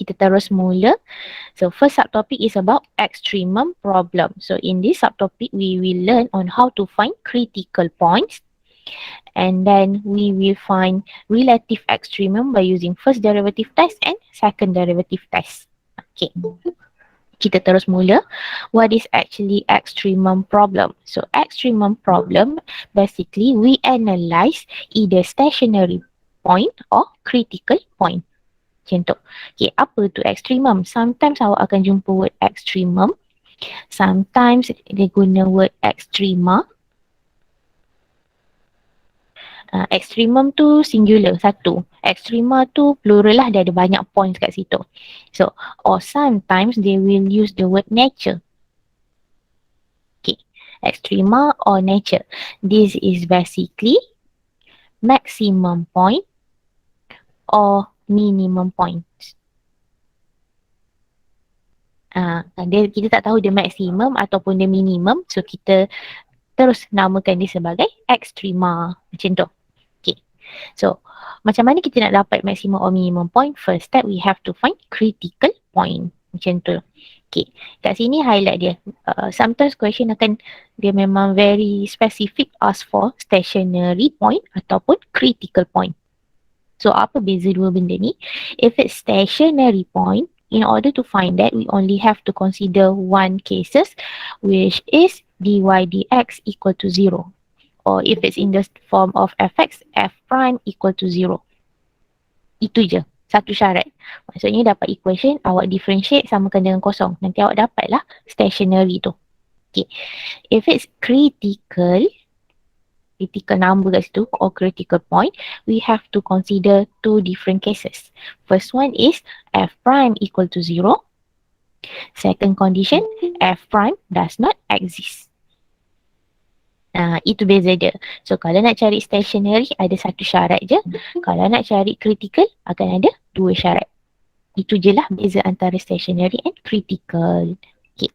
kita terus mula. So first subtopic is about extremum problem. So in this subtopic, we will learn on how to find critical points, and then we will find relative extremum by using first derivative test and second derivative test. Okay. Kita terus mula. What is actually extremum problem? So extremum problem, basically we analyze either stationary point or critical point. Contoh. Okay, apa tu extremum? Sometimes awak akan jumpa word extremum. Sometimes dia guna word extrema. Extremum tu singular, satu. Extrema tu plural lah, dia ada banyak points kat situ. So, or sometimes they will use the word nature. Okay, extrema or nature. This is basically maximum point or minimum point. Kita tak tahu dia maximum ataupun dia minimum, so kita terus namakan dia sebagai extrema. Macam tu. Okay. So, macam mana kita nak dapat maximum or minimum point? First step, we have to find critical point. Macam tu. Okay. Kat sini highlight dia. Sometimes question akan, dia memang very specific, ask for stationary point ataupun critical point. So, apa beza dua benda ni? If it's stationary point, in order to find that, we only have to consider one cases, which is dy dx equal to 0. Or if it's in the form of fx, f prime equal to 0. Itu je. Satu syarat. Maksudnya dapat equation, awak differentiate samakan dengan kosong. Nanti awak dapatlah stationary tu. Okay. If it's critical number kat situ or critical point, we have to consider two different cases. First one is f prime equal to 0. Second condition, f prime does not exist. Itu beza dia. So kalau nak cari stationary ada satu syarat je. Kalau nak cari critical akan ada dua syarat. Itu je lah beza antara stationary and critical. Okay.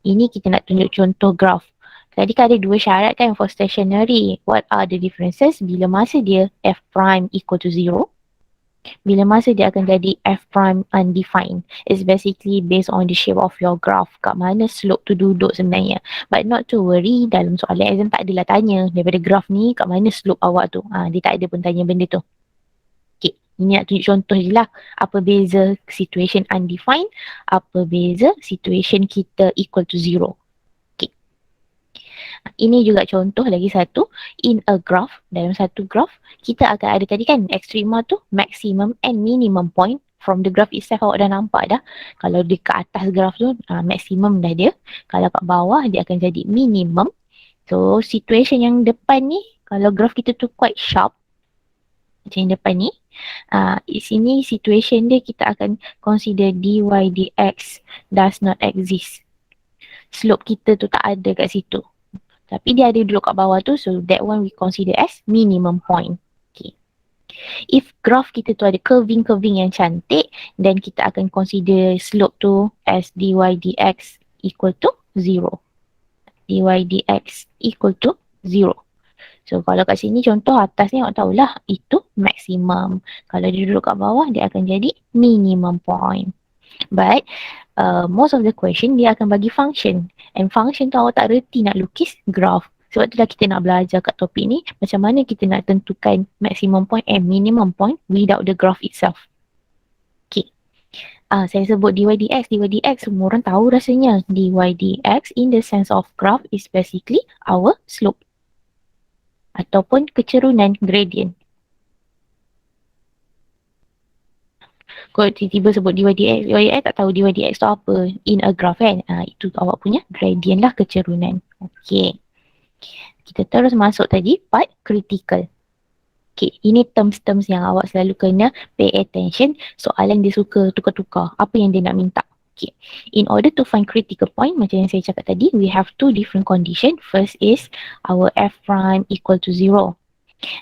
Ini kita nak tunjuk contoh graph. Tadi kan ada dua syarat kan for stationary. What are the differences? Bila masa dia f prime equal to 0. Bila masa dia akan jadi f prime undefined. It's basically based on the shape of your graph. Kat mana slope tu duduk sebenarnya. But not to worry, dalam soalan exam tak adalah tanya daripada graph ni kat mana slope awak tu. Dia tak ada pun tanya benda tu. Okay, ini nak tunjuk contoh je lah. Apa beza situation undefined, apa beza situation kita equal to 0. Ini juga contoh lagi satu. In a graph, dalam satu graph, kita akan ada tadi kan extrema tu maximum and minimum point. From the graph itself awak dah nampak dah. Kalau di kat atas graph tu maximum dah dia. Kalau kat bawah dia akan jadi minimum. So situation yang depan ni, kalau graph kita tu quite sharp, macam yang depan ni, di sini situation dia kita akan consider dy dx does not exist. Slope kita tu tak ada kat situ. Tapi dia ada dulu kat bawah tu, so that one we consider as minimum point. Okay. If graph kita tu ada curving yang cantik, then kita akan consider slope tu as dy dx equal to 0. dy dx equal to 0. So kalau kat sini contoh atas ni awak tahulah itu maximum. Kalau dia duduk kat bawah, dia akan jadi minimum point. But most of the question dia akan bagi function. And function tu awak tak reti nak lukis graph. Sebab itulah kita nak belajar kat topik ni macam mana kita nak tentukan maximum point and minimum point without the graph itself. Okay. Saya sebut dy dx semua orang tahu rasanya. Dy dx in the sense of graph is basically our slope. Ataupun kecerunan gradient. Kalau tiba-tiba sebut dy dx tak tahu dy dx tu apa in a graph kan. Itu awak punya gradient lah, kecerunan. Okay. Kita terus masuk tadi part critical. Okay, ini terms-terms yang awak selalu kena pay attention. Soalan dia suka tukar-tukar. Apa yang dia nak minta. Okay. In order to find critical point, macam yang saya cakap tadi, we have two different condition. First is our f prime equal to 0.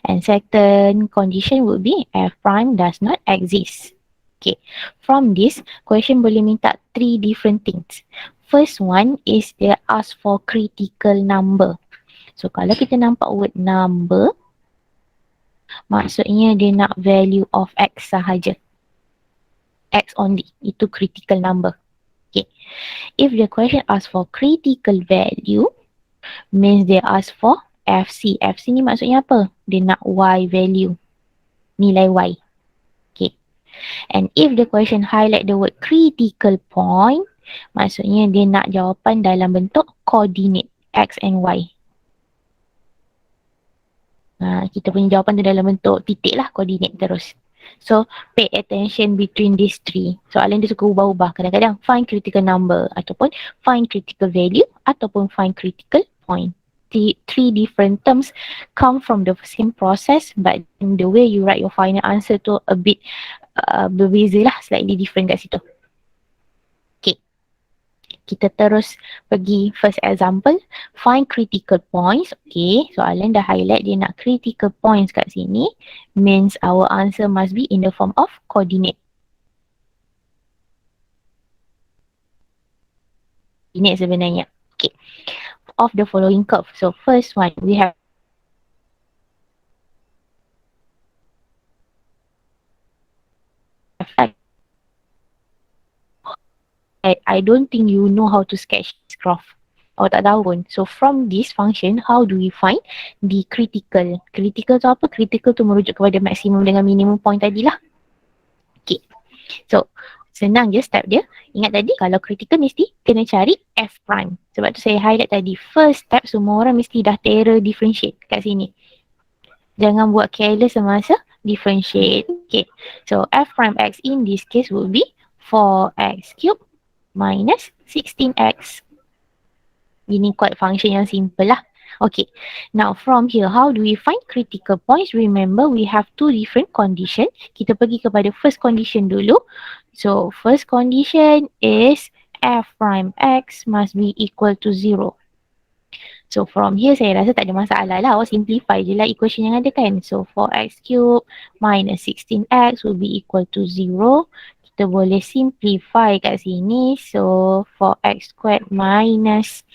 And second condition would be f prime does not exist. Okay, from this, question boleh minta three different things. First one is they ask for critical number. So, kalau kita nampak word number, maksudnya dia nak value of x sahaja. X only. Itu critical number. Okay. If the question asks for critical value, means they ask for FC. FC ni maksudnya apa? Dia nak Y value. Nilai Y. Okay. And if the question highlight the word critical point, maksudnya dia nak jawapan dalam bentuk coordinate X and Y. Kita punya jawapan tu dalam bentuk titik lah, coordinate terus. So, pay attention between these three. Soalan dia suka ubah-ubah. Kadang-kadang find critical number ataupun find critical value ataupun find critical point. The three different terms come from the same process, but the way you write your final answer tu a bit berbeza lah, slightly different kat situ. Okay. Kita terus pergi first example. Find critical points. Okay, soalan dah highlight dia nak critical points kat sini. Means our answer must be in the form of coordinate. Coordinate sebenarnya. Okay. Of the following curve. So first one, we have I don't think you know how to sketch this graph. Tak tahu pun. So from this function, how do we find the critical? Critical tu apa? Critical tu merujuk kepada maksimum dengan minimum point tadilah. Okay. So senang je step dia. Ingat tadi kalau critical mesti kena cari F prime. Sebab tu saya highlight tadi. First step semua orang mesti dah terror differentiate kat sini. Jangan buat careless semasa differentiate. Okay. So F prime X in this case would be 4x cubed minus 16x. Ini quite function yang simple lah. Okay. Now from here, how do we find critical points? Remember, we have two different condition. Kita pergi kepada first condition dulu. So first condition is f prime x must be equal to 0. So from here saya rasa tak ada masalah lah. Awak simplify je lah equation yang ada kan. So 4x cube minus 16x will be equal to 0. Kita boleh simplify kat sini. So 4x squared minus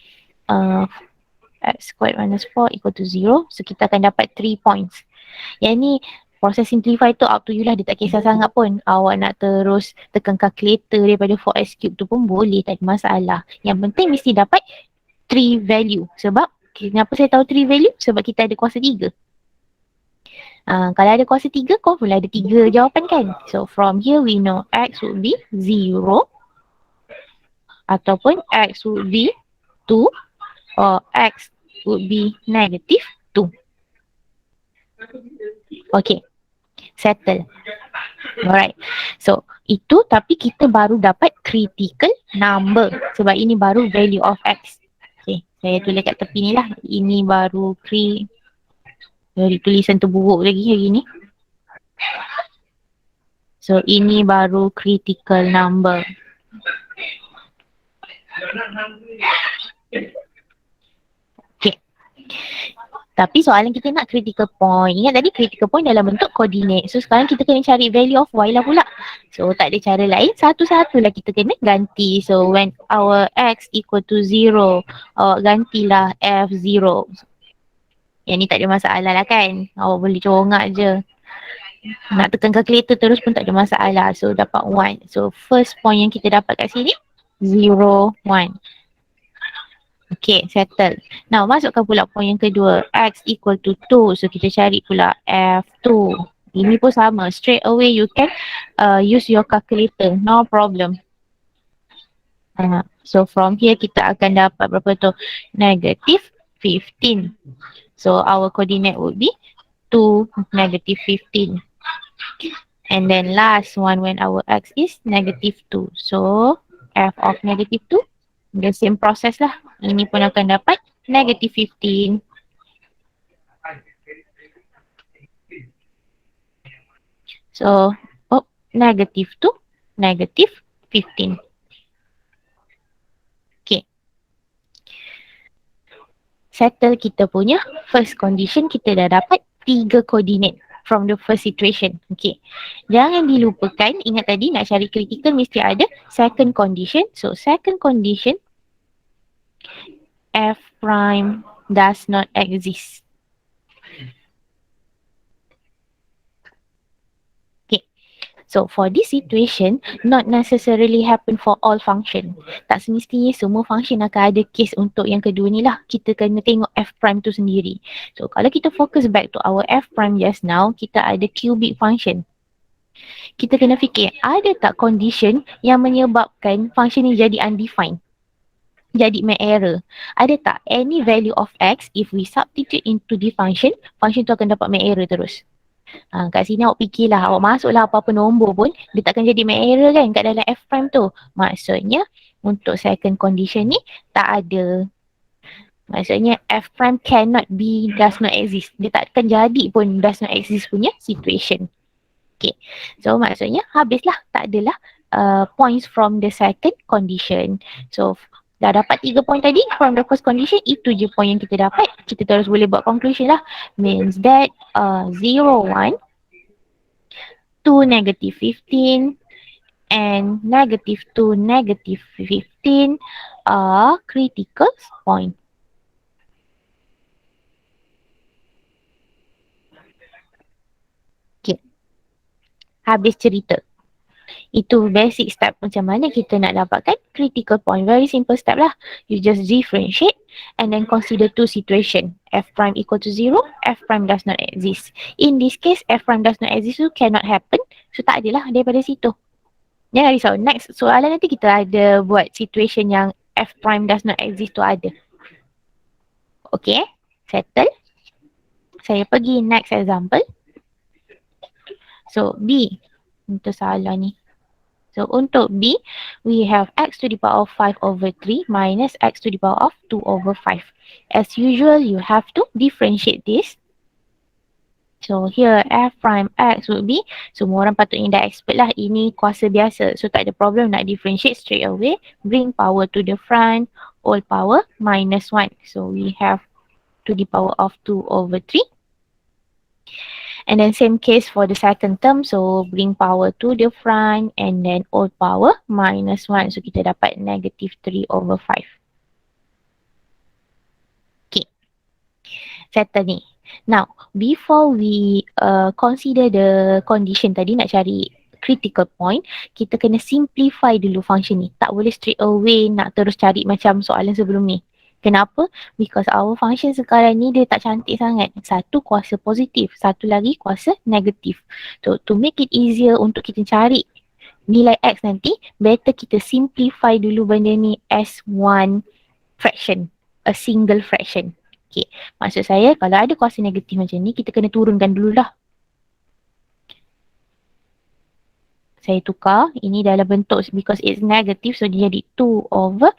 x squared minus 4 equal to 0. So kita akan dapat 3 points. Yang ni proses simplify tu up to you lah. Dia tak kisah sangat pun. Awak nak terus tekan calculator daripada 4x cube tu pun boleh. Tak ada masalah. Yang penting mesti dapat 3 value. Sebab kenapa saya tahu 3 value? Sebab kita ada kuasa 3. Kalau ada kuasa 3, kau pun ada 3 jawapan kan? So from here we know x would be 0 ataupun x would be 2 or x would be negative 2. Okay. Settle. Alright. So itu tapi kita baru dapat critical number. Sebab ini baru value of x. Okay. Saya tulis kat tepi ni lah. Ini baru dari tulisan terburuk lagi hari ni. So ini baru critical number. Okay. Tapi soalan kita nak critical point. Ingat tadi critical point dalam bentuk coordinate. So sekarang kita kena cari value of y lah pula. So tak ada cara lain. Satu-satu lah kita kena ganti. So when our x equal to 0, awak gantilah f0. Yang ni tak ada masalah lah kan. Awak boleh congak je. Nak tekan calculator terus pun tak ada masalah. So dapat 1. So first point yang kita dapat kat sini 0, 1. Okay, settle. Now masukkan pula point yang kedua. X equal to 2. So kita cari pula F2. Ini pun sama. Straight away you can use your calculator. No problem. So from here kita akan dapat berapa tu? Negative 15. So our coordinate would be 2, negative 15. And then last one when our x is negative 2. So f of negative 2, the same process lah. Ini pun akan dapat negative 15. So negative 2, negative 15. Okay. Settle kita punya first condition. Kita dah dapat 3 coordinate from the first situation. Okay. Jangan dilupakan, ingat tadi nak cari critical mesti ada second condition. So second condition, f prime does not exist. Okay. So for this situation, not necessarily happen for all function. Tak semestinya semua function akan ada case untuk yang kedua ni lah. Kita kena tengok f prime tu sendiri. So kalau kita focus back to our f prime just now, kita ada cubic function. Kita kena fikir, ada tak condition yang menyebabkan function ni jadi undefined? Jadi make error. Ada tak any value of x if we substitute into the function, function tu akan dapat make error terus. Kat sini awak fikirlah, awak masuklah apa-apa nombor pun, dia takkan jadi make error kan kat dalam f prime tu. Maksudnya untuk second condition ni tak ada. Maksudnya f prime cannot be, does not exist. Dia takkan jadi pun does not exist punya situation. Okay, so maksudnya habislah, tak adalah points from the second condition. So dah dapat 3 point tadi from the first condition, itu je point yang kita dapat. Kita terus boleh buat conclusion lah. Means that 0, 1 to negative 15 and negative 2, negative 15 are critical point. Okay, habis cerita. Itu basic step macam mana kita nak dapatkan critical point. Very simple step lah. You just differentiate and then consider two situation. F prime equal to 0, F prime does not exist. In this case, F prime does not exist so cannot happen. So tak adalah daripada situ. Jangan risau. Next soalan nanti kita ada buat situation yang F prime does not exist tu ada. Okay, settle. Saya pergi next example. So B. Untuk salah ni. So untuk B, we have x to the power of 5 over 3 minus x to the power of 2 over 5. As usual, you have to differentiate this. So here f prime x would be, semua orang patutnya dah expert lah, ini kuasa biasa. So tak ada problem nak differentiate straight away. Bring power to the front, all power minus 1. So we have to the power of 2 over 3. And then same case for the second term. So bring power to the front and then all power minus 1. So kita dapat negative 3 over 5. Okay. Settle ni. Now, before we consider the condition tadi nak cari critical point, kita kena simplify dulu function ni. Tak boleh straight away nak terus cari macam soalan sebelum ni. Kenapa? Because our function sekarang ni dia tak cantik sangat. Satu kuasa positif, satu lagi kuasa negatif. So to make it easier untuk kita cari nilai x nanti, better kita simplify dulu benda ni as one fraction, a single fraction. Okay, maksud saya kalau ada kuasa negatif macam ni, kita kena turunkan dululah. Saya tukar, ini dalam bentuk because it's negative, so dia jadi 2 over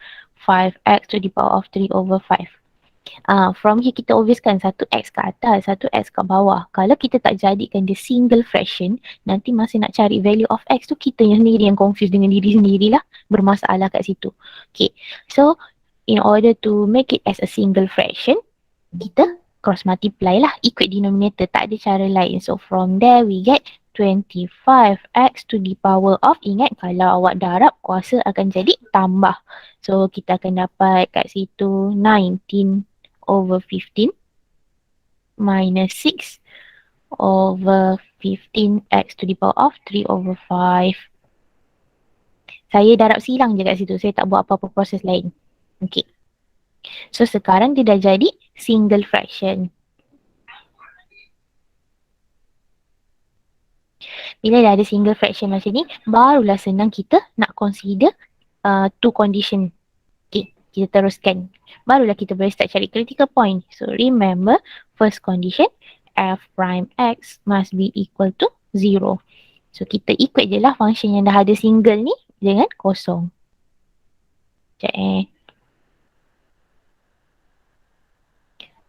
5x to the power of 3 over 5. From here kita obviouskan satu x ke atas, satu x ke bawah. Kalau kita tak jadikan dia single fraction, nanti masa nak cari value of x tu kita yang sendiri yang confused dengan diri sendirilah, bermasalah kat situ. Okay, so in order to make it as a single fraction, kita cross multiply lah, ikut denominator, tak ada cara lain. So from there we get 25x to the power of, ingat kalau awak darab kuasa akan jadi tambah. So kita akan dapat kat situ 19 over 15 minus 6 over 15x to the power of 3 over 5. Saya darab silang je kat situ, saya tak buat apa-apa proses lain. Okay. So sekarang dia dah jadi single fraction. Bila dah ada single fraction macam ni, barulah senang kita nak consider two condition. Okay, kita teruskan. Barulah kita boleh start cari critical point. So remember, first condition, f prime x must be equal to 0. So kita ikut je lah function yang dah ada single ni dengan kosong. Sekejap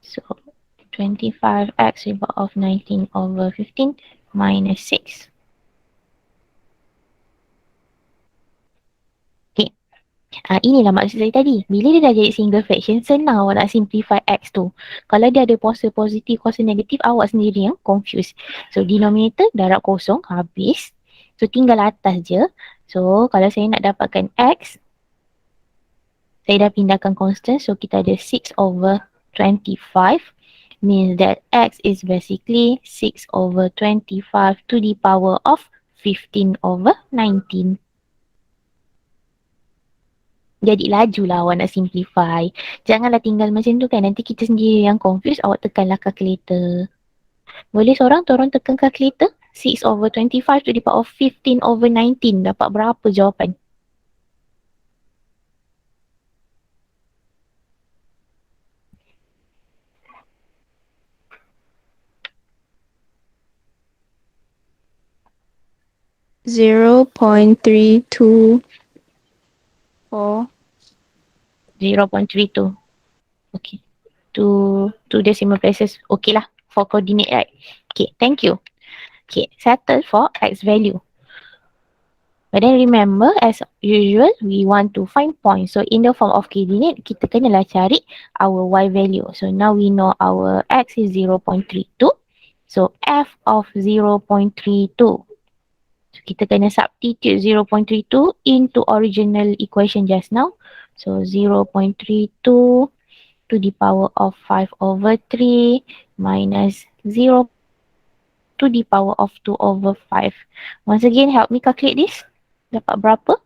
So 25x to the power of 19 over 15 minus 6. Okay. Inilah maksud saya tadi. Bila dia dah jadi single fraction, senang awak nak simplify x tu. Kalau dia ada kuasa positif, kuasa negatif, awak sendiri yang confused. So denominator darab kosong, habis. So tinggal atas je. So kalau saya nak dapatkan x, saya dah pindahkan constant. So kita ada 6 over 25. Means that x is basically 6 over 25 to the power of 15 over 19. Jadi lajulah awak nak simplify. Janganlah tinggal macam tu kan. Nanti kita sendiri yang confused, awak tekanlah calculator. Boleh seorang tolong tekan calculator? 6 over 25 to the power of 15 over 19. Dapat berapa jawapan? Zero point 324. 0.32. Okay. Two decimal places. Okay lah. For coordinate, right? Okay, thank you. Okay, settle for X value. But then remember, as usual, we want to find points. So in the form of coordinate, kita kenalah cari our Y value. So now we know our X is 0.32. So F of 0.32. So kita kena substitute 0.32 into original equation just now. So 0.32 to the power of 5 over 3 minus 0 to the power of 2 over 5. Once again, help me calculate this. Dapat berapa?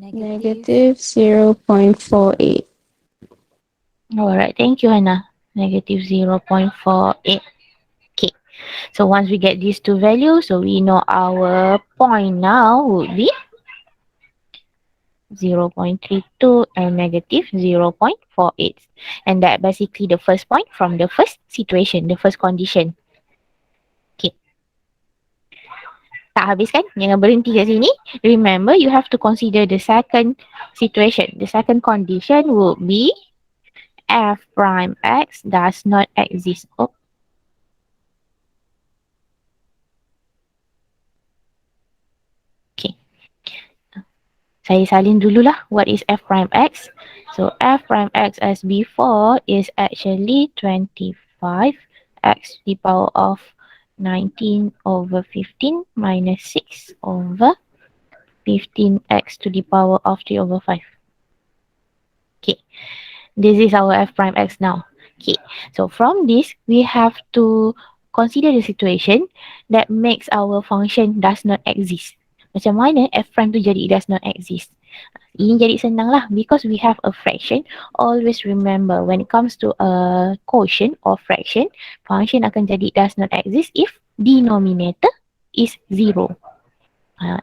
Negative 0.48. Alright, thank you, Hannah. Negative 0.48. Okay, so once we get these two values, so we know our point now would be 0.32 and negative 0.48. And that basically the first point from the first situation, the first condition. Okay. Tak habis kan? Jangan berhenti kat sini. Remember, you have to consider the second situation. The second condition would be f prime x does not exist. Oh. Okay. Saya salin dululah what is f prime x. So f prime x as before is actually 25 x to the power of 19 over 15 minus 6 over 15x to the power of 3 over 5. Okay, this is our f prime x now. Okay, so from this, we have to consider the situation that makes our function does not exist. Macam mana f prime tu jadi does not exist? Ini jadi senang lah because we have a fraction. Always remember when it comes to a quotient or fraction, function akan jadi does not exist if denominator is 0.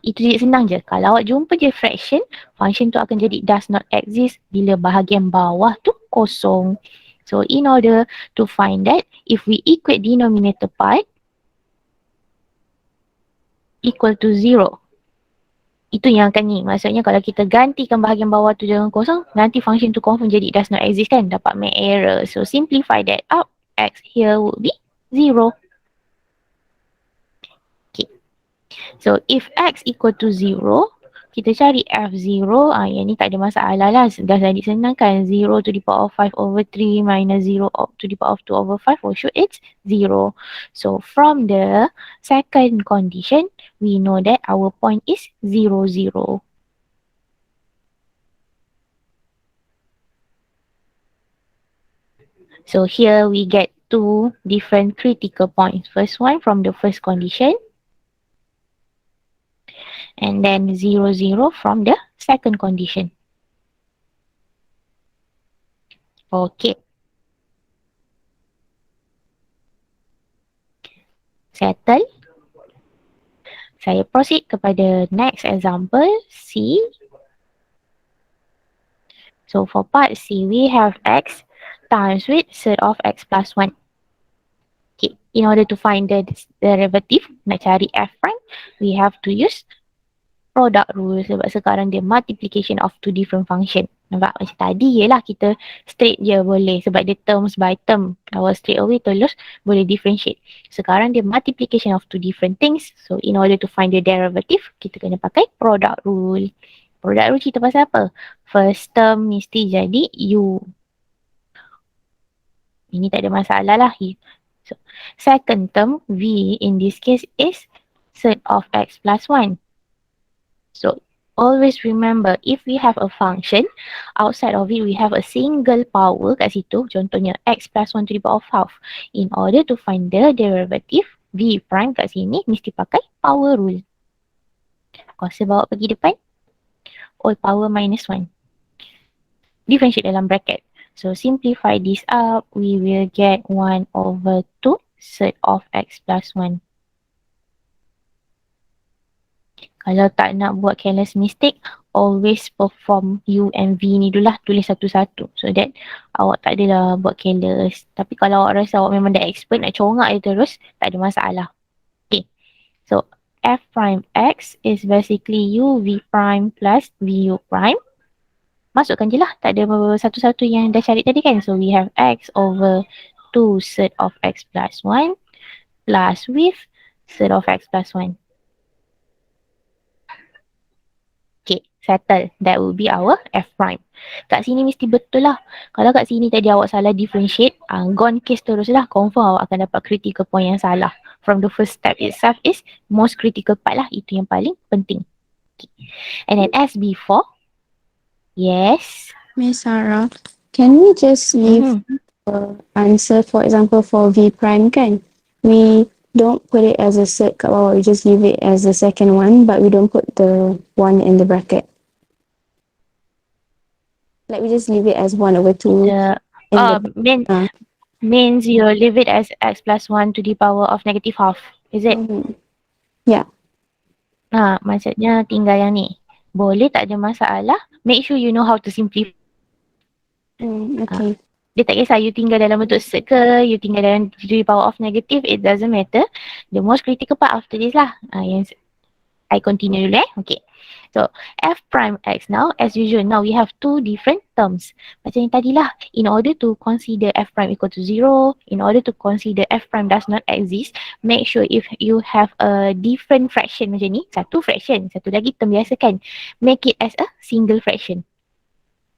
Itu jadi senang je. Kalau awak jumpa je fraction, function tu akan jadi does not exist bila bahagian bawah tu kosong. So in order to find that, if we equate denominator part equal to 0, itu yang akan ni. Maksudnya kalau kita gantikan bahagian bawah tu dengan kosong, nanti function tu confirm jadi does not exist kan. Dapat make error. So simplify that up. X here would be 0. Okay. So if X equal to 0, kita cari F0. Yang ni tak ada masalah lah. Dah jadi senang kan. 0 to the power of 5 over 3 minus 0 to the power of 2 over 5. For sure it's 0. So from the second condition, we know that our point is 0, 0. So here we get two different critical points. First one from the first condition. And then 0, 0 from the second condition. Okay. Settle. Saya proceed kepada next example, C. So for part C, we have X times with surd of X plus 1. Okay, in order to find the derivative, nak cari F prime, we have to use product rule sebab sekarang dia multiplication of two different function. Nampak macam tadi je lah kita straight je boleh sebab dia terms by term. Our straight away terus boleh differentiate. Sekarang dia multiplication of two different things. So in order to find the derivative, kita kena pakai product rule. Product rule cerita pasal apa? First term mesti jadi U. Ini tak ada masalah lah. So, second term, V in this case is set of X plus 1. So, always remember if we have a function, outside of it we have a single power kat situ, contohnya X plus 1 to the power of half. In order to find the derivative, V prime kat sini mesti pakai power rule. Kuasa bawa pergi depan, all power minus 1. Differentiate dalam bracket. So simplify this up, we will get 1 over 2 set of X plus 1. Kalau tak nak buat careless mistake, always perform U and V ni dulu lah, tulis satu-satu. So that awak tak adalah buat careless. Tapi kalau awak rasa awak memang dah expert nak congak je terus, tak ada masalah. Okay, so F prime X is basically U V prime plus VU prime. Masukkan je lah, tak ada satu-satu yang dah cari tadi kan. So we have X over 2 set of X plus 1 plus with set of X plus 1. Okay, settle. That will be our F prime. Kat sini mesti betul lah. Kalau kat sini tadi awak salah differentiate, gone case terus lah. Confirm awak akan dapat critical point yang salah. From the first step itself is most critical part lah. Itu yang paling penting. Okay. And then as before, yes. Miss Sarah, can we just leave the answer, for example, for V prime kan? We don't put it as a set kat bawah, we just leave it as the second one, but we don't put the one in the bracket. Like we just leave it as 1 over 2. Means you leave it as X plus 1 to the power of negative half. Is it? Yeah. Maksudnya tinggal yang ni. Boleh, tak ada masalah. Make sure you know how to simplify. Okay. Dia tak kisah you tinggal dalam bentuk set ke, you tinggal dalam to the power of negative, it doesn't matter. The most critical part after this lah. Yang I continue dulu Okay. So, F prime X now, as usual, now we have two different terms. Macam yang tadi lah, in order to consider F prime equal to 0, in order to consider F prime does not exist, make sure if you have a different fraction macam ni, satu fraction, satu lagi term biasa kan, make it as a single fraction.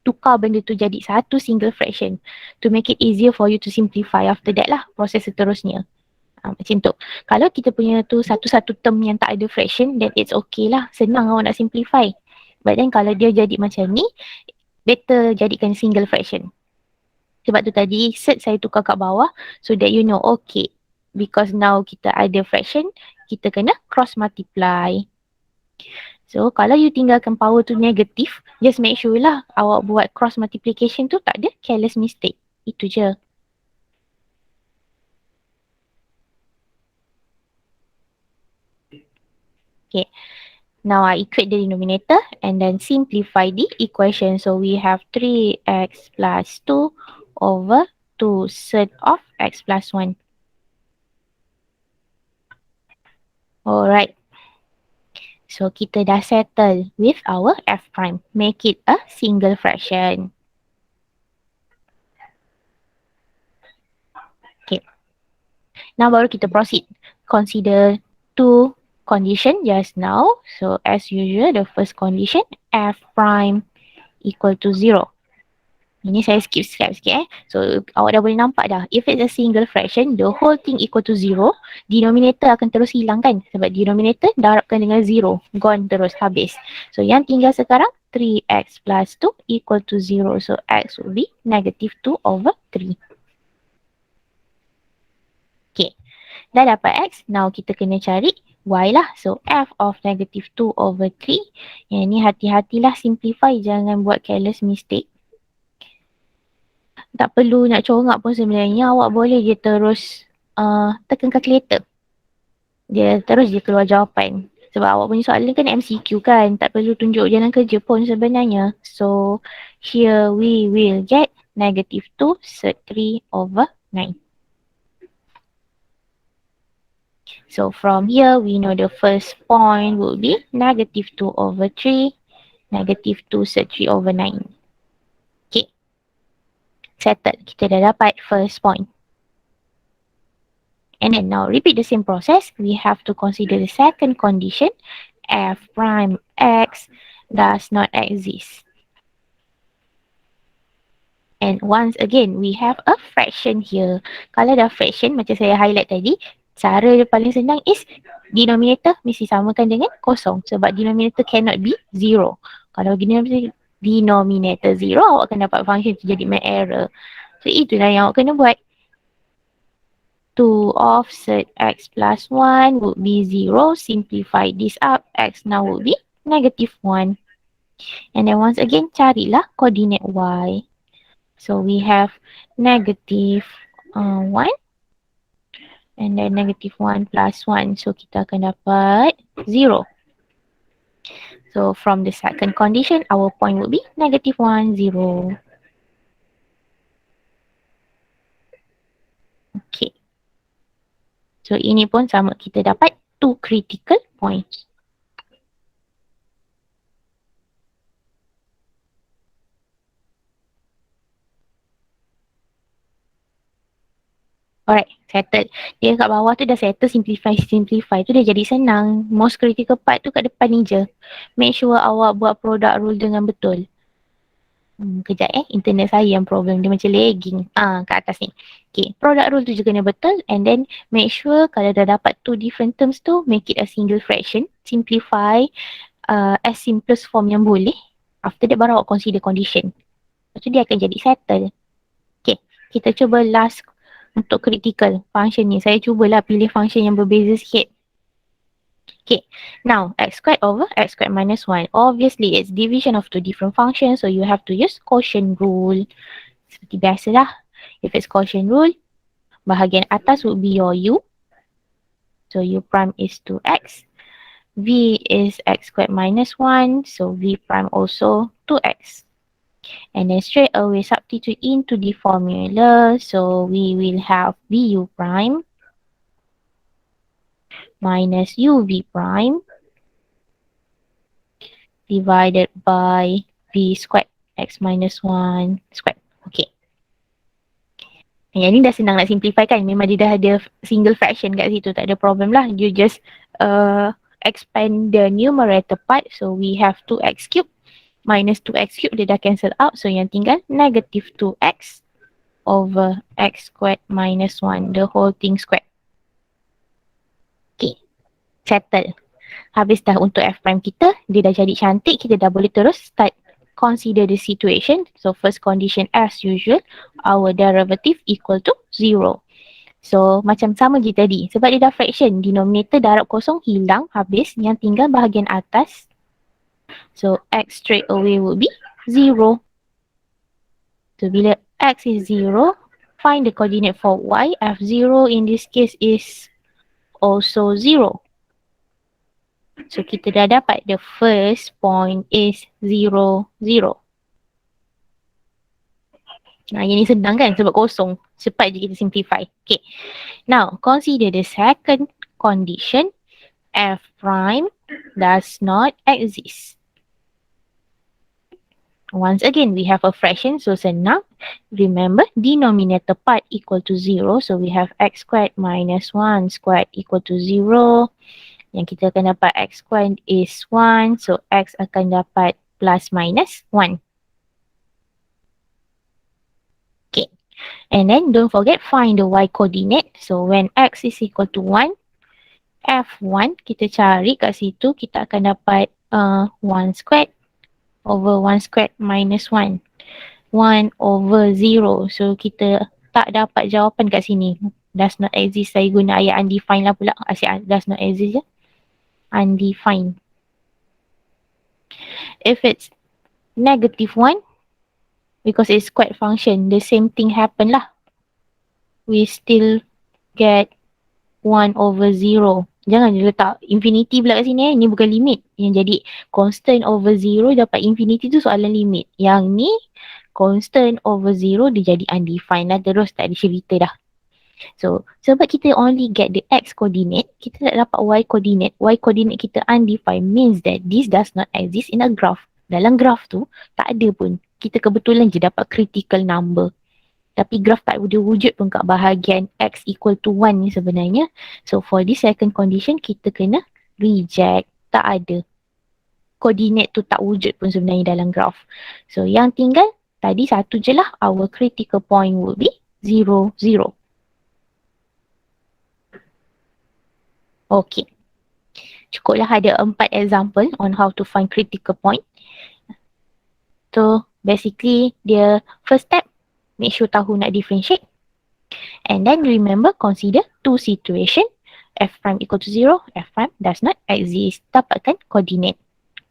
Tukar benda tu jadi satu single fraction to make it easier for you to simplify after that lah, proses seterusnya. Macam tu. Kalau kita punya tu satu-satu term yang tak ada fraction, then it's okay lah. Senang awak nak simplify. But then kalau dia jadi macam ni, better jadikan single fraction. Sebab tu tadi set saya tukar kat bawah so that you know, okay, because now kita ada fraction, kita kena cross multiply. So kalau you tinggalkan power tu negatif, just make sure lah awak buat cross multiplication tu tak ada careless mistake. Itu je. Okay, now I equate the denominator and then simplify the equation. So we have 3x plus 2 over 2 set of x plus 1. Alright. So kita dah settle with our f prime. Make it a single fraction. Okay. Now baru kita proceed. Consider two condition just now. So as usual, the first condition, f prime equal to 0. Ini saya skip sikit So awak dah boleh nampak dah. If it's a single fraction, the whole thing equal to 0, denominator akan terus hilang kan? Sebab denominator darabkan dengan 0. Gone terus, habis. So yang tinggal sekarang, 3x plus 2 equal to 0. So x will be negative 2 over 3. Okay. Dah dapat x, now kita kena cari y lah. So f of negative 2 over 3. Yang ni hati-hatilah simplify, jangan buat careless mistake. Tak perlu nak congak pun sebenarnya, awak boleh je terus tekan calculator. Dia terus je keluar jawapan. Sebab awak punya soalan kan MCQ kan, tak perlu tunjuk jalan kerja pun sebenarnya. So here we will get negative 2 set 3 over 9. So from here we know the first point will be negative 2 over 3, negative 2 set 3 over 9. Settled. Kita dah dapat first point. And then now repeat the same process. We have to consider the second condition, f prime x does not exist. And once again, we have a fraction here. Kalau dah fraction, macam saya highlight tadi, cara dia paling senang is denominator mesti samakan dengan kosong. Sebab denominator cannot be zero. Kalau denominator zero, awak akan dapat function tu jadi math error. So, itulah yang awak kena buat. 2 offset x plus 1 would be 0. Simplify this up. X now would be negative 1. And then once again, carilah coordinate y. So we have negative 1 and then negative 1 plus 1. So kita akan dapat 0. So from the second condition, our point would be negative 1, 0. Okay. So ini pun sama. Kita dapat 2 critical points. Alright, settled. Dia kat bawah tu dah settle, simplify tu dah jadi senang. Most critical part tu kat depan ni je. Make sure awak buat product rule dengan betul. Kejap internet saya yang problem, dia macam lagging. Kat atas ni. Okay, product rule tu juga kena betul and then make sure kalau dah dapat two different terms tu, make it a single fraction. Simplify as simplest form yang boleh. After that baru awak consider condition. Lepas tu dia akan jadi settle. Okay, kita cuba last untuk critical function ni. Saya cubalah pilih function yang berbeza sikit. Okay, now x squared over x squared minus 1. Obviously, it's division of two different functions, so you have to use quotient rule. Seperti biasa lah. If it's quotient rule, bahagian atas would be your u. So u prime is 2x. V is x squared minus 1, so v prime also 2x. And then straight away substitute into the formula, so we will have vu prime minus uv prime divided by v squared x minus 1 squared. Okay. Yang ni dah senang nak simplify kan. Memang dia dah ada single fraction kat situ. Tak ada problem lah. You just expand the numerator part. So we have 2x cube minus 2x cube. Dia dah cancel out. So yang tinggal negative 2x over x squared minus 1. The whole thing squared. Okay. Settle. Habis dah untuk f prime kita. Dia dah jadi cantik. Kita dah boleh terus start consider the situation. So first condition as usual, our derivative equal to 0. So macam sama je tadi. Sebab dia dah fraction, denominator darab kosong hilang, habis. Yang tinggal bahagian atas. So x straight away would be 0. So bila x is 0, find the coordinate for y. F0 in this case is also 0. So kita dah dapat the first point is 0, 0. Nah, yang ni senang kan sebab kosong. Cepat je kita simplify. Okay. Now, consider the second condition. F prime does not exist. Once again, we have a fraction. So, senang. Remember, denominator part equal to 0. So, we have x squared minus 1 squared equal to 0. Yang kita akan dapat x squared is 1. So, x akan dapat plus minus 1. Okay. And then don't forget find the y coordinate. So, when x is equal to 1, f1 kita cari kat situ. Kita akan dapat 1 squared over 1 squared minus 1. 1 over 0. So, kita tak dapat jawapan kat sini. Does not exist. Saya guna ayat undefined lah pula. Asyik does not exist je. Undefined. If it's negative 1, because it's squared function, the same thing happen lah. We still get 1 over 0. Jangan letak infinity pula kat sini. Ni bukan limit. Yang jadi constant over 0 dapat infinity tu soalan limit. Yang ni constant over 0 dia jadi undefined lah terus. Tak ada cerita dah. So, sebab kita only get the x coordinate, kita tak dapat y coordinate. Y coordinate kita undefined means that this does not exist in a graph. Dalam graph tu, tak ada pun. Kita kebetulan je dapat critical number. Tapi graph tak ada wujud pun kat bahagian x equal to 1 ni sebenarnya. So, for this second condition, kita kena reject. Tak ada. coordinate tu tak wujud pun sebenarnya dalam graph. So yang tinggal tadi satu je lah, our critical point would be 0, 0. Okay. Cukuplah ada 4 example on how to find critical point. So basically dia first step, make sure tahu nak differentiate. And then remember, consider two situation. F prime equal to 0, F prime does not exist. Dapatkan coordinate.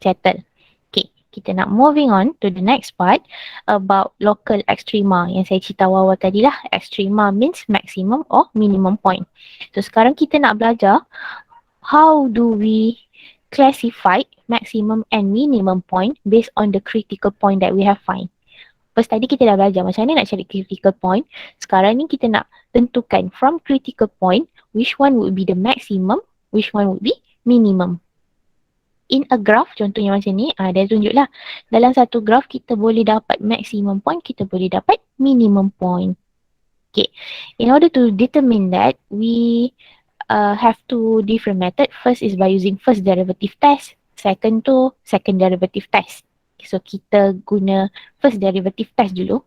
Settle. Okay, kita nak moving on to the next part about local extrema yang saya cerita awal tadi lah. Extrema means maximum or minimum point. So sekarang kita nak belajar how do we classify maximum and minimum point based on the critical point that we have find. First tadi kita dah belajar macam mana nak cari critical point. Sekarang ni kita nak tentukan from critical point which one would be the maximum, which one would be minimum. In a graph, contohnya macam ni, dia tunjuklah. Dalam satu graph, kita boleh dapat maximum point, kita boleh dapat minimum point. Okay. In order to determine that, we have two different method. First is by using first derivative test. Second tu, second derivative test. So, kita guna first derivative test dulu.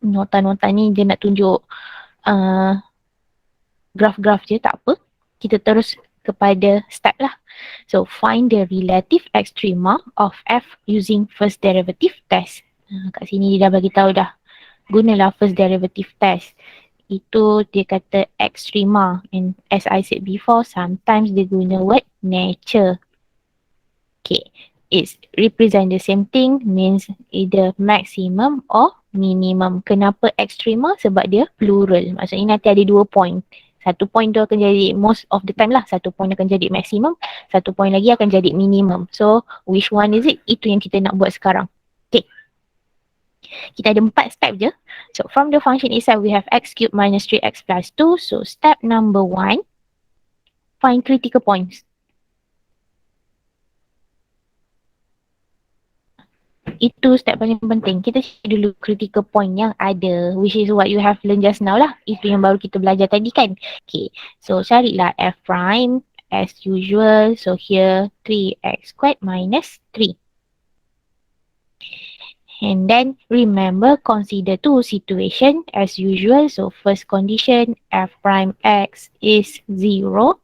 Nota-nota ni dia nak tunjuk graph-graph je, tak apa. Kita terus kepada step lah. So, find the relative extrema of f using first derivative test. Kat sini dia dah bagi tahu dah. Gunalah first derivative test. Itu dia kata extrema. And as I said before, sometimes dia guna word nature. Okay. It's represent the same thing, means either maximum or minimum. Kenapa extrema? Sebab dia plural. Maksudnya nanti ada 2 point. Satu point tu akan jadi most of the time lah. Satu point akan jadi maximum. Satu point lagi akan jadi minimum. So, which one is it? Itu yang kita nak buat sekarang. Okay. Kita ada 4 step je. So, from the function itself, we have x cubed minus 3x plus 2. So, step number 1, find critical points. Itu step paling penting. Kita cari dulu critical point yang ada, which is what you have learned just now lah. Itu yang baru kita belajar tadi kan. Okay, so carilah f prime as usual. So here 3x squared minus 3. And then remember, consider two situation as usual. So first condition, f prime x is 0.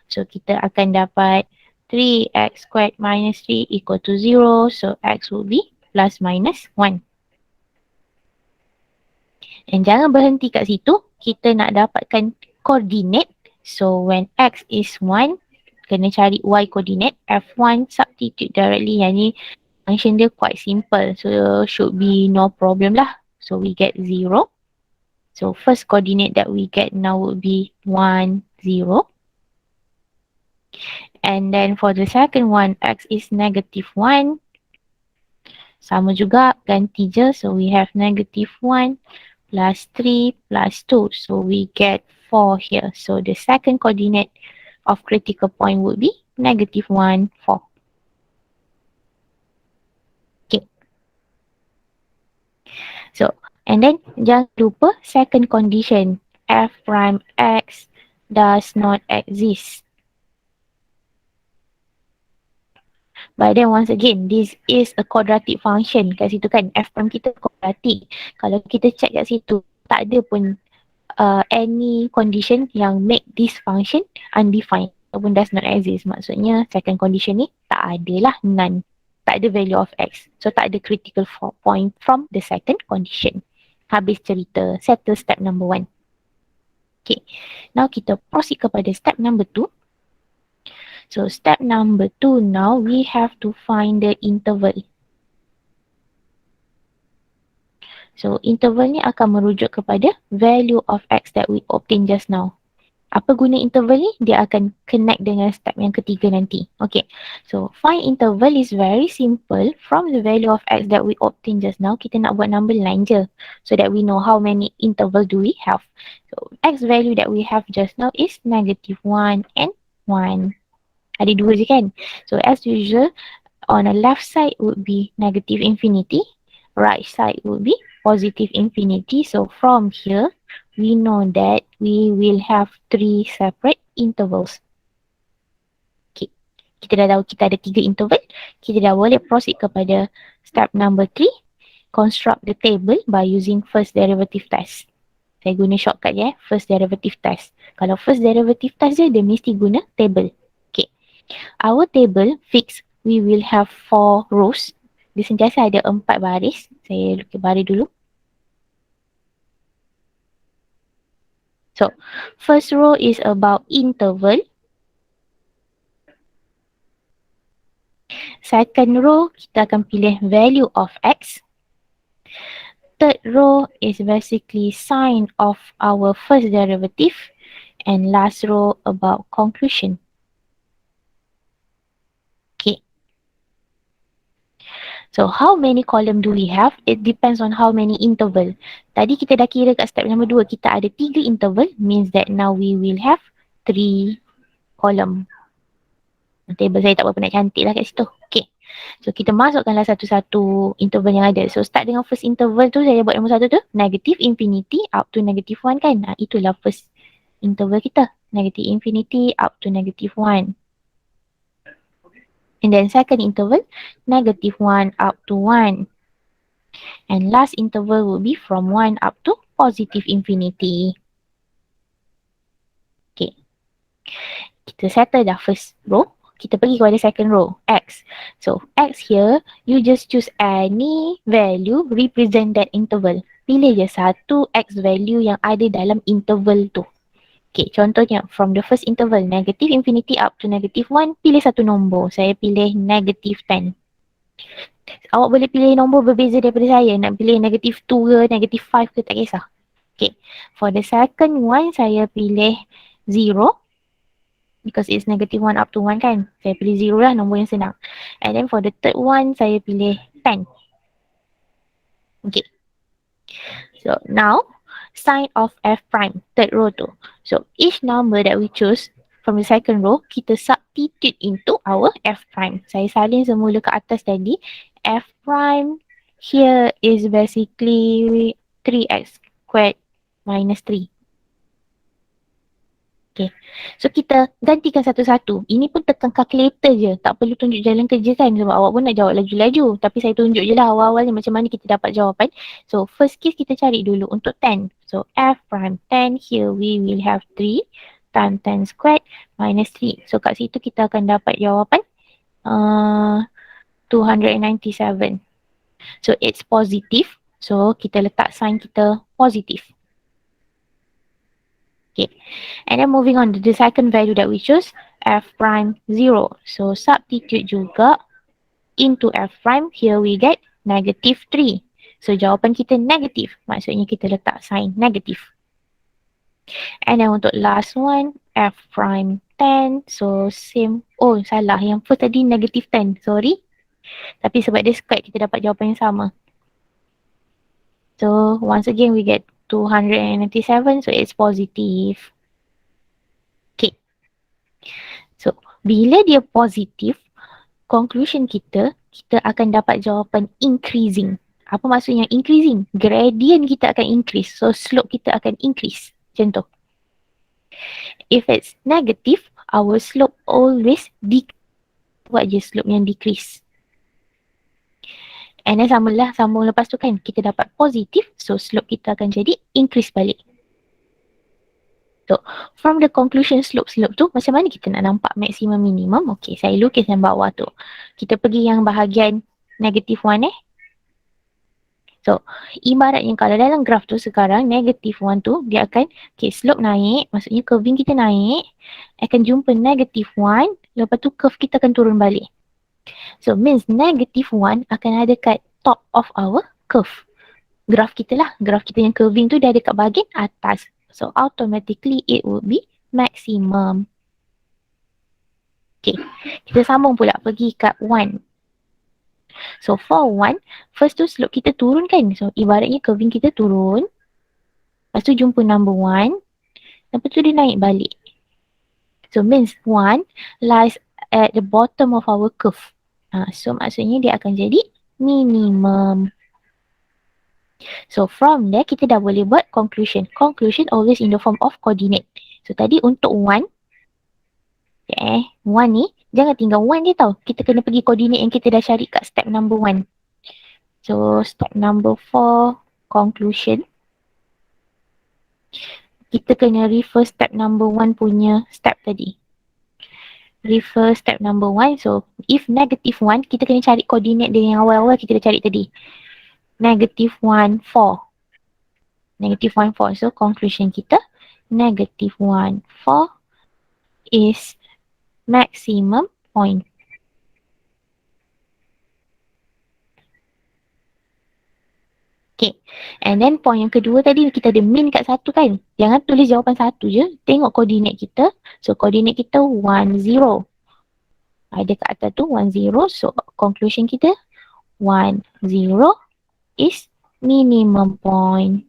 So kita akan dapat 3x squared minus 3 equal to 0. So x will be plus minus 1. And jangan berhenti kat situ. Kita nak dapatkan coordinate. So when x is 1, kena cari y coordinate. F1 substitute directly. Yang ni function dia quite simple. So should be no problem lah. So we get 0. So first coordinate that we get now would be 1, 0. And then for the second one, x is negative 1. Sama juga, ganti je. So we have negative 1 plus 3 plus 2. So we get 4 here. So the second coordinate of critical point would be negative 1, 4. Okay. So, and then jangan lupa second condition. F prime x does not exist. But then once again, this is a quadratic function. Kat situ kan, f prime kita quadratic. Kalau kita check kat situ, tak ada pun any condition yang make this function undefined ataupun does not exist. Maksudnya second condition ni tak ada lah, none. Tak ada value of x. So tak ada critical point from the second condition. Habis cerita, settle step number 1. Okay, now kita proceed kepada step number 2. So step number 2 now, we have to find the interval. So interval ni akan merujuk kepada value of x that we obtain just now. Apa guna interval ni? Dia akan connect dengan step yang ketiga nanti. Okay, so find interval is very simple. From the value of x that we obtain just now, kita nak buat number line je. So that we know how many interval do we have. So x value that we have just now is negative 1 and 1. Ada 2 je kan? So as usual, on the left side would be negative infinity. Right side would be positive infinity. So from here, we know that we will have 3 separate intervals. Okay. kita dah tahu kita ada 3 interval. Kita dah boleh proceed kepada step number 3. Construct the table by using first derivative test. Saya guna shortcut ya, first derivative test. Kalau first derivative test je, dia mesti guna table. Okay. Our table fix, we will have 4 rows. Dia sentiasa ada 4 baris. Saya lukis baris dulu. So, first row is about interval. Second row, kita akan pilih value of x. Third row is basically sign of our first derivative. And last row about conclusion. Okay. So, how many column do we have? It depends on how many interval. Tadi kita dah kira kat step nombor 2, kita ada 3 interval. Means that now we will have 3 column. Table saya tak berapa nak cantik lah kat situ. Okay. So, kita masukkanlah satu-satu interval yang ada. So, start dengan first interval tu, saya buat nombor 1 tu. Negative infinity up to negative 1 kan. Itulah first interval kita. Negative infinity up to negative 1. And then second interval, negative 1 up to 1. And last interval will be from 1 up to positive infinity. Okay. Kita settle dah first row. Kita pergi kepada second row, x. So, x here, you just choose any value represent that interval. Pilih je satu x value yang ada dalam interval tu. Okay, contohnya from the first interval, negative infinity up to negative 1, pilih satu nombor. Saya pilih negative 10. Awak boleh pilih nombor berbeza daripada saya. Nak pilih negative 2 ke, negative 5 ke, tak kisah. Okay, for the second one, saya pilih 0. Because it's negative 1 up to 1 kan. Saya pilih 0 lah, nombor yang senang. And then for the third one, saya pilih 10. Okay. So now, sign of f prime, third row tu. So each number that we choose from the second row, kita substitute into our f prime. Saya salin semula ke atas tadi. F prime here is basically 3x squared minus 3. Okay. So kita gantikan satu-satu. Ini pun tekan calculator je. Tak perlu tunjuk jalan kerja kan. Sebab awak pun nak jawab laju-laju. Tapi saya tunjuk je lah awal-awalnya macam mana kita dapat jawapan. So first case kita cari dulu untuk 10. So f prime 10 here we will have 3 times 10 squared minus 3. So kat situ kita akan dapat jawapan 297. So it's positive. So kita letak sign kita positive. Okay, and then moving on to the second value that we choose, f prime 0. So substitute juga into f prime. Here we get negative 3. So jawapan kita negative. Maksudnya kita letak sign negative. And then untuk last one, f prime 10. So same. Oh salah. Yang first tadi negative 10. Sorry. Tapi sebab dia squared, kita dapat jawapan yang sama. So once again we get 297. So it's positive. Okay. So bila dia positif, conclusion kita akan dapat jawapan increasing. Apa maksudnya increasing? Gradient kita akan increase. So slope kita akan increase. Macam tu. If it's negative, our slope always decrease. Buat je slope yang decrease. And then sambung lepas tu kan, kita dapat positif. So slope kita akan jadi increase balik. So from the conclusion slope tu, macam mana kita nak nampak maximum minimum? Okay, saya lukis yang bawah tu. Kita pergi yang bahagian negative 1 So ibaratnya kalau dalam graf tu sekarang negative 1 tu, dia akan, okay, slope naik, maksudnya curving kita naik, akan jumpa negative 1, lepas tu curve kita akan turun balik. So means negative 1 akan ada kat top of our curve. Graf kita lah. Graf kita yang curving tu dia ada kat bahagian atas. So automatically it would be maximum. Okay. Kita sambung pula pergi kat 1. So for 1, first tu slope kita turun kan. So ibaratnya curving kita turun. Lepas tu jumpa number 1. Lepas tu dia naik balik. So means 1 lies at the bottom of our curve. So maksudnya dia akan jadi minimum. So from there kita dah boleh buat conclusion. Conclusion always in the form of coordinate. So tadi untuk 1, 1 ni Jangan tinggal 1 je tau. Kita kena pergi koordinat yang kita dah cari kat step number 1. So, step number 4, conclusion. Kita kena refer step number 1 punya step tadi. Refer step number 1. So, if negative 1, kita kena cari koordinat dia yang awal-awal kita dah cari tadi. Negative 1, 4. Negative 1, 4. So, conclusion kita, negative 1, 4 is maximum point. Okay. And then point yang kedua tadi kita ada min kat 1 kan. Jangan tulis jawapan 1 je. Tengok koordinat kita. So koordinat kita 1, 0. Ada kat atas tu 1, 0. So conclusion kita 1, 0 is minimum point.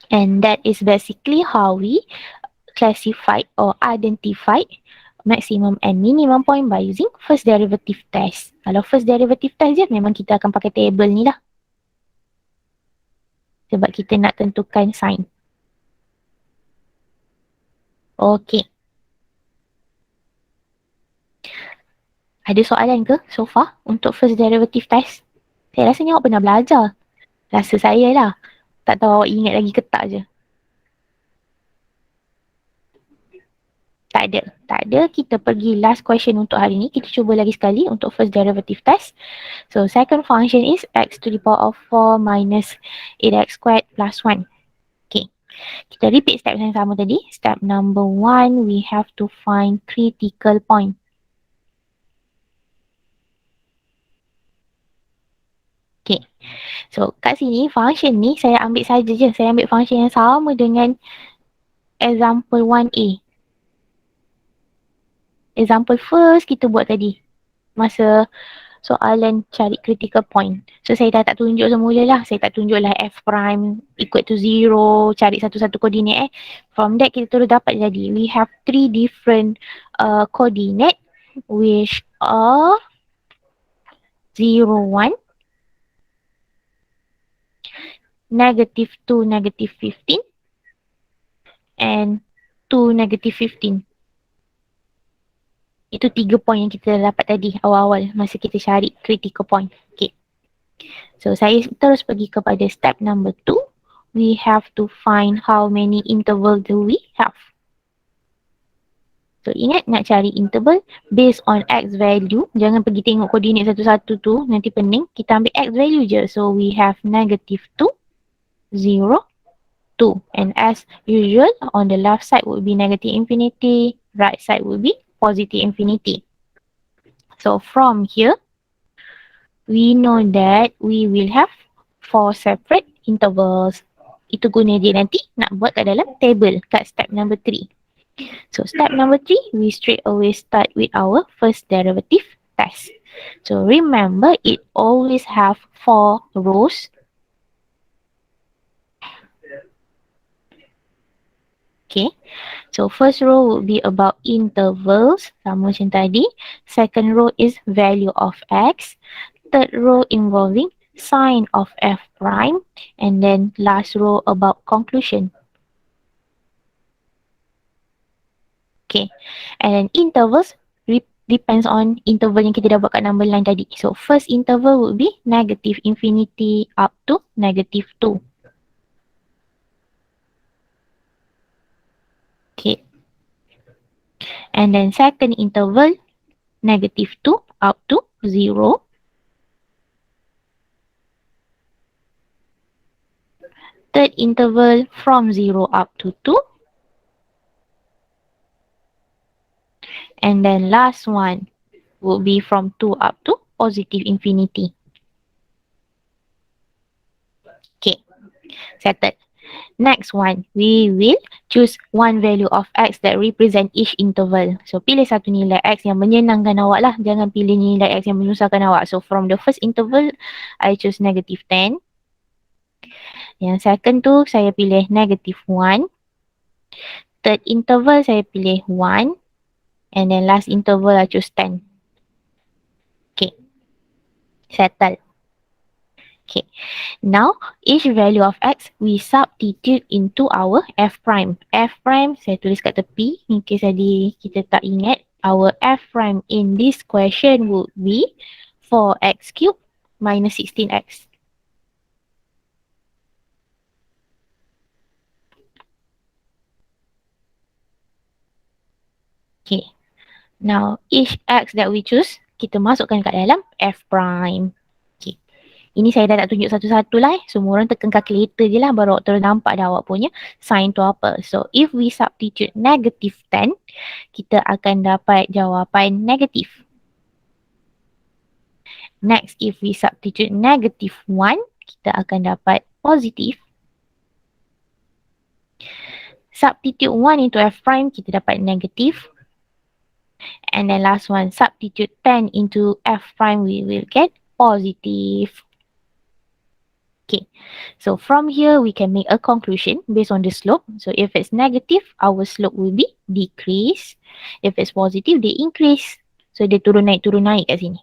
And that is basically how we classify or identify maximum and minimum point by using first derivative test. Kalau first derivative test je, memang kita akan pakai table ni lah. Sebab kita nak tentukan sign. Okay. Ada soalan ke so far untuk first derivative test? Saya rasa ni awak pernah belajar. Rasa saya lah. Tak tahu awak ingat lagi ke tak je. Tak ada. Tak ada. Kita pergi last question untuk hari ni. Kita cuba lagi sekali untuk first derivative test. So, second function is x to the power of 4 minus 8x squared plus 1. Okay. Kita repeat step yang sama tadi. Step number 1, we have to find critical point. Okay. So, kat sini function ni saya ambil saja je. Saya ambil function yang sama dengan example 1A. Example first kita buat tadi. Masa soalan cari critical point. So, saya dah tak tunjuk semula lah. Saya tak tunjuk lah f prime equal to 0. Cari satu-satu koordinat From that kita terus dapat jadi. We have 3 different coordinate which are 0, 1, negative 2, negative 15 and 2, negative 15. Itu 3 point yang kita dapat tadi awal-awal masa kita cari critical point. Okay. So, saya terus pergi kepada step number 2. We have to find how many interval do we have. So, ingat nak cari interval based on x value. Jangan pergi tengok koordinat satu-satu tu. Nanti pening. Kita ambil x value je. So, we have negative 2, 0, 2. And as usual, on the left side would be negative infinity. Right side would be positive infinity. So from here, we know that we will have 4 separate intervals. Itu guna dia nanti nak buat kat dalam table kat step number 3. So step number 3, we straight away start with our first derivative test. So remember, it always have 4 rows. Okay, so first row would be about intervals, sama macam tadi. Second row is value of x. Third row involving sign of f prime. And then last row about conclusion. Okay, and then intervals depends on interval yang kita dah buat kat number line tadi. So first interval would be negative infinity up to negative 2. Okay. And then second interval, negative 2 up to 0. Third interval from 0 up to 2. And then last one will be from 2 up to positive infinity. Okay, settled. Next one, we will choose one value of x that represent each interval. So, pilih satu nilai x yang menyenangkan awak lah. Jangan pilih nilai x yang menyusahkan awak. So, from the first interval, I choose negative 10. Yang second tu, saya pilih negative 1. Third interval, saya pilih 1. And then last interval, I choose 10. Okay. Settle. Okay. Now, each value of x we substitute into our f prime. F prime saya tulis kat tepi in case tadi kita tak ingat. Our f prime in this question would be 4x cubed minus 16x. Okay. Now, each x that we choose, kita masukkan kat dalam f prime. Okay. Ini saya dah tak tunjuk satu-satu lah. Semua orang tekan calculator je lah. Baru awak terus nampak dah awak punya sign tu apa. So, if we substitute negative 10, kita akan dapat jawapan negatif. Next, if we substitute negative 1, kita akan dapat positif. Substitute 1 into f prime, kita dapat negatif. And then last one, substitute 10 into f prime, we will get positive. Okay, so from here we can make a conclusion based on the slope. So if it's negative, our slope will be decrease. If it's positive, they increase. So dia turun naik kat sini.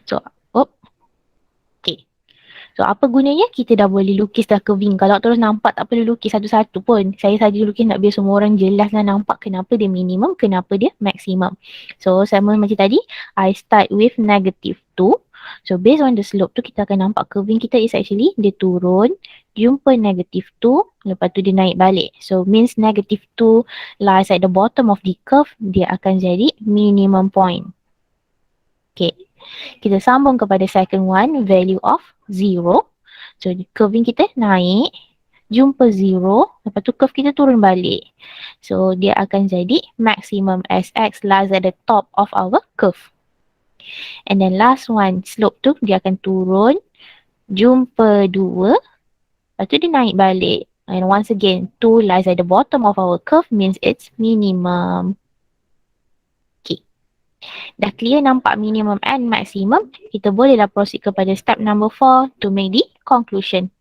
So, okay. So apa gunanya? Kita dah boleh lukis dah curving. Kalau terus nampak tak perlu lukis satu-satu pun. Saya saja lukis nak biar semua orang jelas lah nampak kenapa dia minimum, kenapa dia maximum. So sama macam tadi, I start with negative 2. So based on the slope tu kita akan nampak curving kita is actually dia turun, jumpa negative 2, lepas tu dia naik balik. So means negative 2 lies at the bottom of the curve, dia akan jadi minimum point. Okay. Kita sambung kepada second one, value of 0. So, curving kita naik, jumpa 0, lepas tu curve kita turun balik. So, dia akan jadi maximum as x lies at the top of our curve. And then last one, slope tu dia akan turun, jumpa 2, lepas tu dia naik balik. And once again, 2 lies at the bottom of our curve means it's minimum. Dah clear nampak minimum and maximum, kita bolehlah proceed kepada step number 4 to make the conclusion.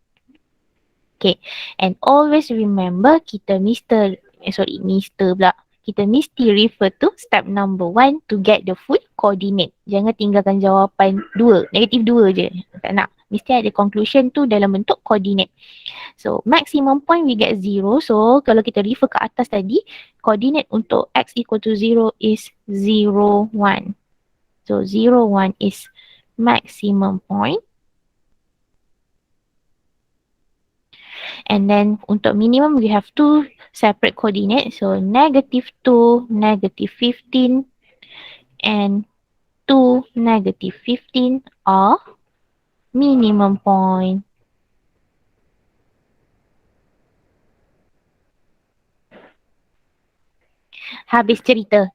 Okay, and always remember kita mesti refer to step number 1 to get the full coordinate. Jangan tinggalkan jawapan 2, negatif 2 je. Tak nak. Mesti ada conclusion tu dalam bentuk coordinate. So, maximum point we get 0. So, kalau kita refer ke atas tadi, coordinate untuk x equal to 0 is 0, 1. So, 0, 1 is maximum point. And then untuk minimum, we have two separate coordinates. So, negative 2, negative 15, and 2, negative 15 are minimum point. Habis cerita.